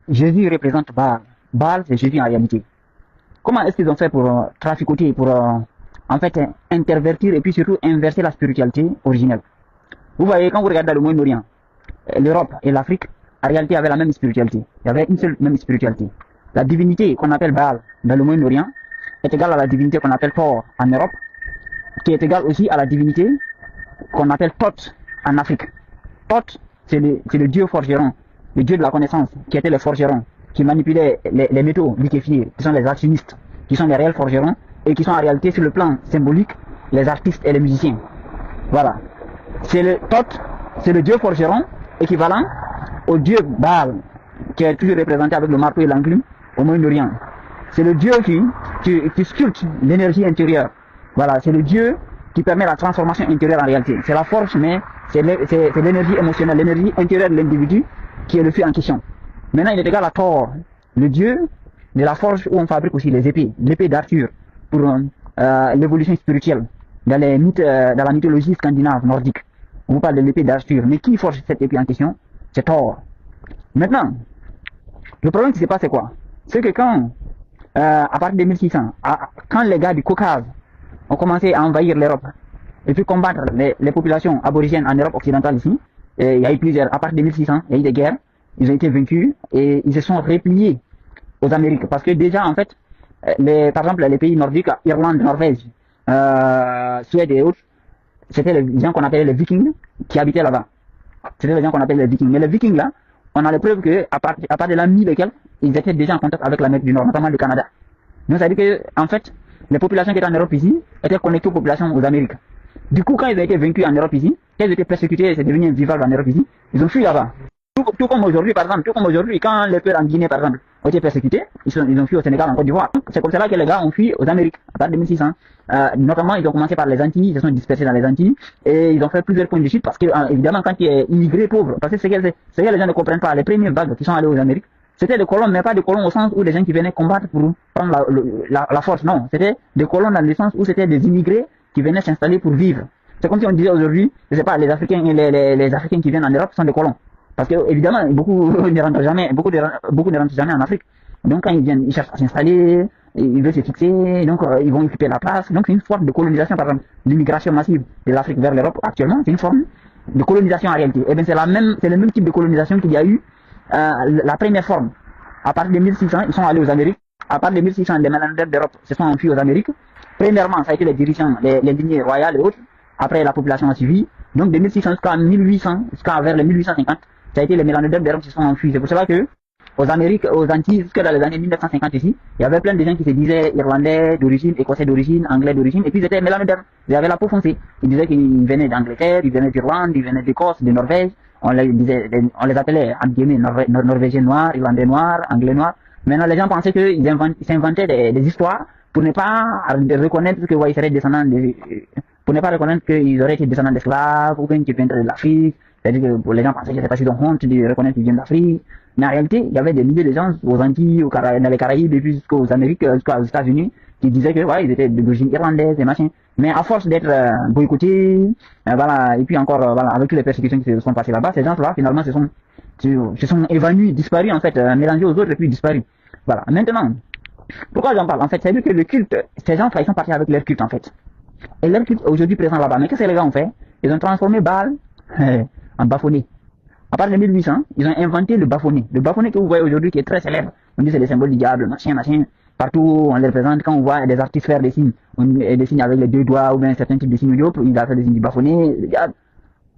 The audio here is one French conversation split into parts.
Jésus représente Baal. Baal, c'est Jésus en réalité. Comment est-ce qu'ils ont fait pour traficoter, pour en fait intervertir et puis surtout inverser la spiritualité originelle? Vous voyez, quand vous regardez le Moyen-Orient, l'Europe et l'Afrique, en réalité, avaient la même spiritualité. Il y avait une seule même spiritualité. La divinité qu'on appelle Baal dans le Moyen-Orient est égale à la divinité qu'on appelle Thor en Europe, qui est égale aussi à la divinité qu'on appelle Thoth en Afrique. Thoth, c'est le dieu forgeron, le dieu de la connaissance, qui était le forgeron, qui manipulait les métaux liquéfiés, qui sont les alchimistes, qui sont les réels forgerons, et qui sont en réalité sur le plan symbolique, les artistes et les musiciens. Voilà. C'est le Thoth, c'est le dieu forgeron, équivalent au dieu Baal, qui est toujours représenté avec le marteau et l'enclume au Moyen-Orient. C'est le dieu qui sculpte l'énergie intérieure. Voilà, c'est le dieu qui permet la transformation intérieure en réalité. C'est la force, mais c'est l'énergie émotionnelle, l'énergie intérieure de l'individu qui est le feu en question. Maintenant, il est égal à Thor, le dieu de la forge où on fabrique aussi les épées, l'épée d'Arthur, pour l'évolution spirituelle, dans les mythes, dans la mythologie scandinave, nordique. On vous parle de l'épée d'Arthur. Mais qui forge cette épée en question? C'est Thor. Maintenant, le problème qui se passe, c'est quoi? C'est que quand, à partir de 1600, quand les gars du Caucase ont commencé à envahir l'Europe et puis combattre les populations aborigènes en Europe occidentale ici, et il y a eu plusieurs, à partir de 1600, il y a eu des guerres, ils ont été vaincus et ils se sont repliés aux Amériques. Parce que déjà, en fait, par exemple, les pays nordiques, Irlande, Norvège, Suède et autres, c'était les gens qu'on appelait les Vikings qui habitaient là-bas. C'était les gens qu'on appelait les Vikings. Mais les Vikings, là, on a les preuves qu'à partir de l'an 1000 et quelques, ils étaient déjà en contact avec l'Amérique du Nord, notamment le Canada. Donc, ça veut dire que, en fait, les populations qui étaient en Europe ici étaient connectées aux populations aux Amériques. Du coup, quand ils ont été vaincus en Europe ici, quand ils étaient persécutés, c'est devenu invivable en Europe ici, ils ont fui là-bas. Tout comme aujourd'hui, par exemple, quand les pères en Guinée, par exemple, ont été persécutés, ils ont fui au Sénégal, en Côte d'Ivoire. C'est comme ça que les gars ont fui aux Amériques, à partir de 1600. Notamment, ils ont commencé par les Antilles, ils se sont dispersés dans les Antilles, et ils ont fait plusieurs points de chute, parce que, évidemment, quand tu es immigré pauvre, parce que c'est que les gens ne comprennent pas, les premières vagues qui sont allées aux Amériques, c'était des colons, mais pas des colons au sens où les gens qui venaient combattre pour prendre la force, non. C'était des colons dans le sens où c'était des immigrés qui venaient s'installer pour vivre. C'est comme si on disait aujourd'hui, je sais pas, les Africains qui viennent en Europe sont des colons. Parce que, évidemment, beaucoup ne rentrent jamais en Afrique. Donc, quand ils viennent, ils cherchent à s'installer, ils veulent se fixer, donc, ils vont occuper la place. Donc, c'est une forme de colonisation, par exemple, l'immigration massive de l'Afrique vers l'Europe actuellement, c'est une forme de colonisation en réalité. Et bien, c'est le même type de colonisation qu'il y a eu, la première forme. À partir de 1600, ils sont allés aux Amériques. À partir de 1600, les Mélanders d'Europe se sont enfuis aux Amériques. Premièrement, ça a été les dirigeants, les lignées royales et autres. Après, la population a suivi. Donc, de 1600 jusqu'à 1800, jusqu'à vers les 1850, ça a été les Mélanders d'Europe qui se sont enfuis. C'est pour cela que, aux Amériques, aux Antilles, jusque dans les années 1950 ici, il y avait plein de gens qui se disaient Irlandais d'origine, Écossais d'origine, Anglais d'origine, et puis ils étaient Mélanders. Ils avaient la peau foncée. Ils disaient qu'ils venaient d'Angleterre, ils venaient d'Irlande, ils venaient d'Écosse, de Norvège. On les appelait, entre guillemets, Norvégiens noirs, Irlandais noirs, Anglais noirs. Maintenant, les gens pensaient qu'ils s'inventaient des histoires pour ne pas reconnaître que, ouais, ils seraient descendants pour ne pas reconnaître qu'ils auraient été descendants d'esclaves, ou bien qu'ils viendraient de l'Afrique. C'est-à-dire que les gens pensaient que c'est pas si ont honte de reconnaître qu'ils viennent d'Afrique. Mais en réalité, il y avait des milliers de gens aux Antilles, dans les Caraïbes, et puis jusqu'aux Amériques, jusqu'aux États-Unis, qui disaient que, ouais, ils étaient d'origine irlandaise et machin. Mais à force d'être boycottés, voilà, et puis encore, voilà, avec toutes les persécutions qui se sont passées là-bas, ces gens-là, finalement, se sont évanouis, disparus, en fait, mélangés aux autres et puis disparus. Voilà. Maintenant, pourquoi j'en parle? En fait, c'est-à-dire que le culte, ces gens-là, ils sont partis avec leur culte, en fait. Et leur culte est aujourd'hui présent là-bas. Mais qu'est-ce que les gars ont fait? Ils ont transformé Baal en baphoné. À partir de 1800, ils ont inventé le baphoné. Le baphoné que vous voyez aujourd'hui qui est très célèbre. On dit c'est le symbole du diable, machin, machin. Partout on les représente, quand on voit des artistes faire des signes, des signes avec les deux doigts ou bien certains types de signes, ils ont fait des signes du baphoné, le diable.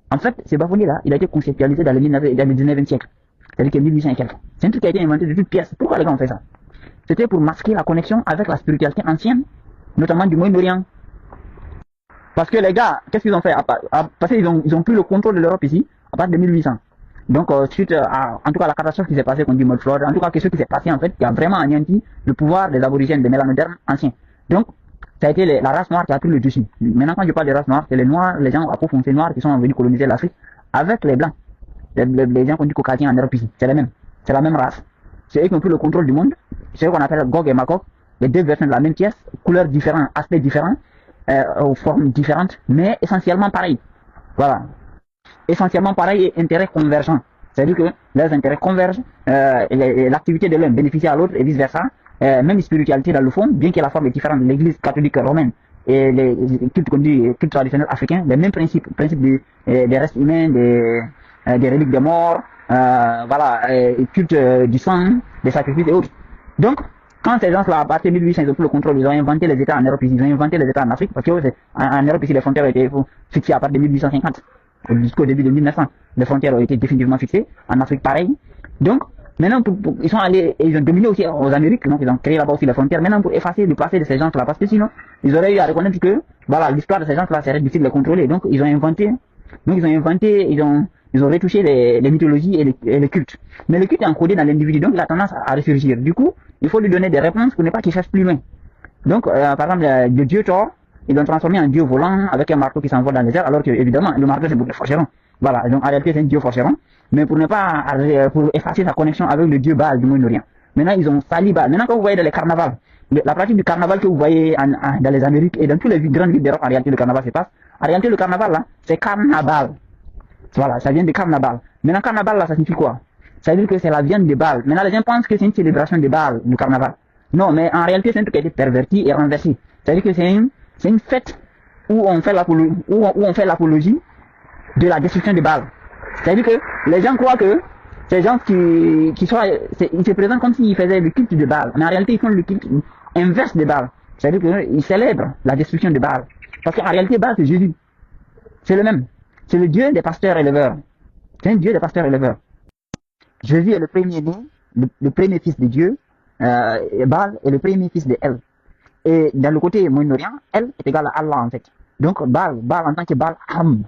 En fait, ce baphoné-là, il a été conceptualisé dans le 19e siècle. C'est-à-dire que 1800 et quelques. C'est un truc qui a été inventé de toutes pièces. Pourquoi les gars ont fait ça? C'était pour masquer la connexion avec la spiritualité ancienne, notamment du Moyen-Orient. Parce que les gars, qu'est-ce qu'ils ont fait? Parce qu'ils ont pris le contrôle de l'Europe ici, à partir de 1800. Donc, suite à, en tout cas, la catastrophe qui s'est passée contre Mode Flood, en tout cas, quelque chose qui s'est passé, en fait, qui a vraiment anéanti le pouvoir des aborigènes, des mélanédermes anciens. Donc, ça a été la race noire qui a pris le dessus. Maintenant, quand je parle de race noire, c'est les noirs, les gens à peau foncée noire qui sont venus coloniser l'Afrique avec les blancs. Les gens qui ont du caucasien en Europe ici. C'est les mêmes. C'est la même race. C'est eux qui ont pris le contrôle du monde. C'est eux qu'on appelle Gog et Magog. Les deux versions de la même pièce, couleurs différentes, aspects différents, aux formes différentes, mais essentiellement pareilles. Voilà. Essentiellement pareil et intérêts convergents. C'est-à-dire que leurs intérêts convergent, l'activité de l'un bénéficie à l'autre et vice-versa. Même spiritualité dans le fond, bien que la forme est différente de l'église catholique romaine et les cultes qu'on dit, cultes traditionnels africains, les mêmes principes des restes humains, des reliques des morts, voilà, culte du sang, des sacrifices et autres. Donc, quand ces gens-là, à partir de 1800, ils ont pris le contrôle, ils ont inventé les États en Europe ici, ils ont inventé les États en Afrique, parce que en Europe ici, les frontières ont été fixées à partir de 1850 jusqu'au début de 1900. Les frontières ont été définitivement fixées. En Afrique, pareil. Donc, maintenant, ils sont allés, et ils ont dominé aussi aux Amériques, donc ils ont créé là-bas aussi les frontières. Maintenant, pour effacer le passé de ces gens-là, parce que sinon, ils auraient eu à reconnaître que, voilà, l'histoire de ces gens-là serait difficile de les contrôler. Donc, ils ont retouché les mythologies et les cultes. Mais le culte est encodé dans l'individu, donc il a tendance à ressurgir. Du coup, il faut lui donner des réponses pour ne pas qu'il cherche plus loin. Donc, par exemple, le dieu Thor, ils l'ont transformé en dieu volant avec un marteau qui s'envole dans les airs, alors que, évidemment, le marteau c'est pour les forgerons. Voilà, donc en réalité c'est un dieu forgeron, mais pour effacer sa connexion avec le dieu Baal du Moyen-Orient. Maintenant, ils ont sali Baal. Maintenant, quand vous voyez dans les carnavals, la pratique du carnaval que vous voyez dans les Amériques et dans toutes les grandes villes d'Europe, en réalité, le carnaval se passe. En réalité, le carnaval, là, c'est carnaval. Voilà, ça vient de carnaval. Maintenant, carnaval, là, ça signifie quoi? Ça veut dire que c'est la viande de Baal. Maintenant, les gens pensent que c'est une célébration de Baal, du carnaval. Non, mais en réalité, c'est un truc qui a été perverti et renversé. C'est-à-dire que c'est une fête où on fait l'apologie de la destruction de Baal. C'est-à-dire que les gens croient que ces gens ils se présentent comme s'ils faisaient le culte de Baal. Mais en réalité, ils font le culte inverse de Baal. C'est-à-dire qu'ils célèbrent la destruction de Baal. Parce qu'en réalité, Baal, c'est Jésus. C'est le même. C'est le Dieu des pasteurs éleveurs. C'est un Dieu des pasteurs éleveurs. Jésus est le premier-né, le premier fils de Dieu. Baal est le premier fils de El. Et dans le côté Moyen-Orient, El est égal à Allah en fait. Donc Baal en tant que Baal Ham,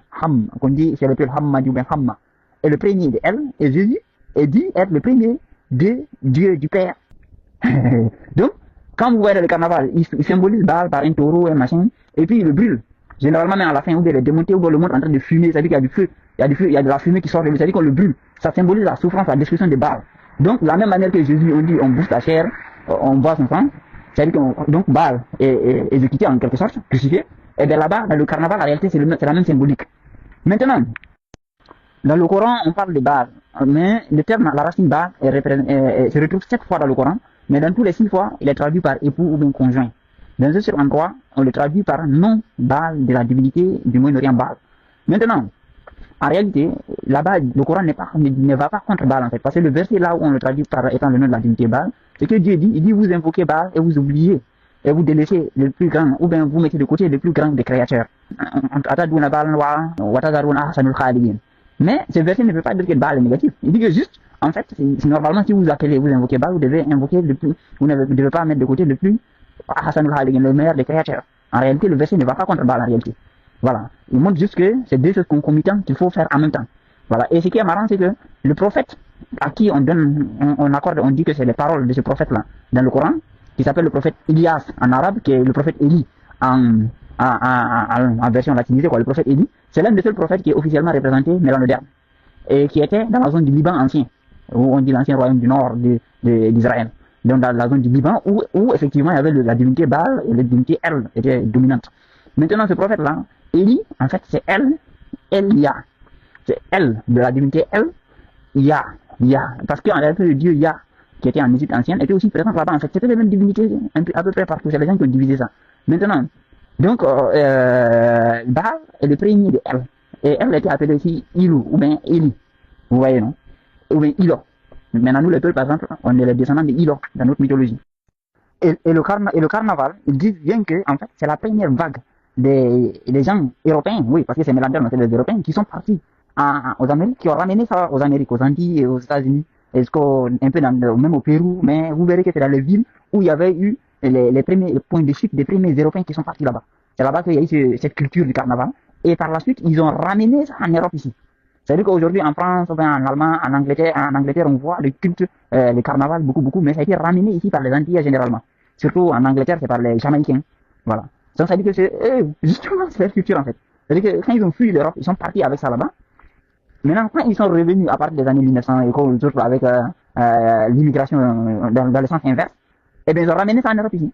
qu'on dit, c'est l'appelle Hammadi ou bien Hamma, est le premier de El, et Jésus est dit être le premier de Dieu du Père. Donc, quand vous voyez le carnaval, il symbolise Baal par un taureau, un machin, et puis il le brûle. Généralement, même à la fin, ou bien il est démonté, ou bien le monde en train de fumer, c'est-à-dire qu'il y a du feu, il y a de la fumée qui sort de lui, c'est-à-dire qu'on le brûle. Ça symbolise la souffrance, la destruction de Baal. Donc, de la même manière que Jésus, on dit, on bouffe sa chair, on boit son sang, c'est-à-dire que donc Baal est exécuté en quelque sorte, crucifié. Et bien là-bas, dans le carnaval, en réalité, c'est la même symbolique. Maintenant, dans le Coran, on parle de Baal, mais le terme, la racine Baal, se retrouve 7 fois dans le Coran, mais dans tous les 6 fois, il est traduit par époux ou bien conjoint. Dans un seul endroit, on le traduit par nom Baal de la divinité du Moyen-Orient Baal. Maintenant, en réalité, là-bas, le Coran ne va pas contre Baal en fait, parce que le verset là où on le traduit par étant le nom de la divinité Baal, c'est que Dieu dit, il dit vous invoquez Baal et vous oubliez, et vous délaissez le plus grand, ou bien vous mettez de côté le plus grand des créateurs. Mais ce verset ne veut pas dire que Baal est négatif. Il dit que juste, en fait, normalement, si vous invoquez Baal, vous devez invoquer le plus, vous ne devez pas mettre de côté le plus Hassanul Khaliqin, le meilleur des créateurs. En réalité, le verset ne va pas contre Baal en réalité. Voilà. Il montre juste que c'est deux choses concomitantes qu'il faut faire en même temps. Voilà. Et ce qui est marrant, c'est que le prophète à qui on dit que c'est les paroles de ce prophète-là dans le Coran, qui s'appelle le prophète Ilias en arabe, qui est le prophète Élie en version latinisée, quoi, le prophète Élie, c'est l'un des seuls prophètes qui est officiellement représenté, mais dans le dernier, et qui était dans la zone du Liban ancien, où on dit l'ancien royaume du nord d'Israël. Donc dans la zone du Liban, où effectivement il y avait la divinité Baal et la divinité El était dominante. Maintenant, ce prophète-là, Élie, en fait, c'est Elia. C'est El, de la divinité El, Ya. Parce qu'en réalité, le dieu Ya, qui était en Égypte ancienne, était aussi présent là-bas. En fait, c'était les mêmes divinités à peu près partout. C'est les gens qui ont divisé ça. Maintenant, donc, Baal est le premier de El. Et Elle était appelée aussi Ilou, ou bien Eli. Vous voyez, non? Ou bien Ilo. Maintenant, nous, les peuples, par exemple, on est les descendants de Ilo, dans notre mythologie. Et le carnaval, ils disent bien que, en fait, c'est la première vague des gens européens, oui, parce que c'est mélange, c'est les Européens qui sont partis aux Amériques, qui ont ramené ça aux Amériques, aux Antilles et aux États-Unis, un peu même au Pérou, mais vous verrez que c'est dans les villes où il y avait eu les premiers points de chute des premiers Européens qui sont partis là-bas. C'est là-bas qu'il y a eu cette culture du carnaval. Et par la suite, ils ont ramené ça en Europe ici. C'est-à-dire qu'aujourd'hui, en France, en Allemagne, en Angleterre, on voit le culte, le carnaval beaucoup, mais ça a été ramené ici par les Antillais généralement. Surtout en Angleterre, c'est par les Jamaïcains. Voilà. Donc ça veut dire que c'est justement c'est leur culture en fait. C'est-à-dire que quand ils ont fui l'Europe, ils sont partis avec ça là-bas. Maintenant, quand ils sont revenus à partir des années 1900 et avec l'immigration dans le sens inverse, eh bien ils ont ramené ça en Europe ici.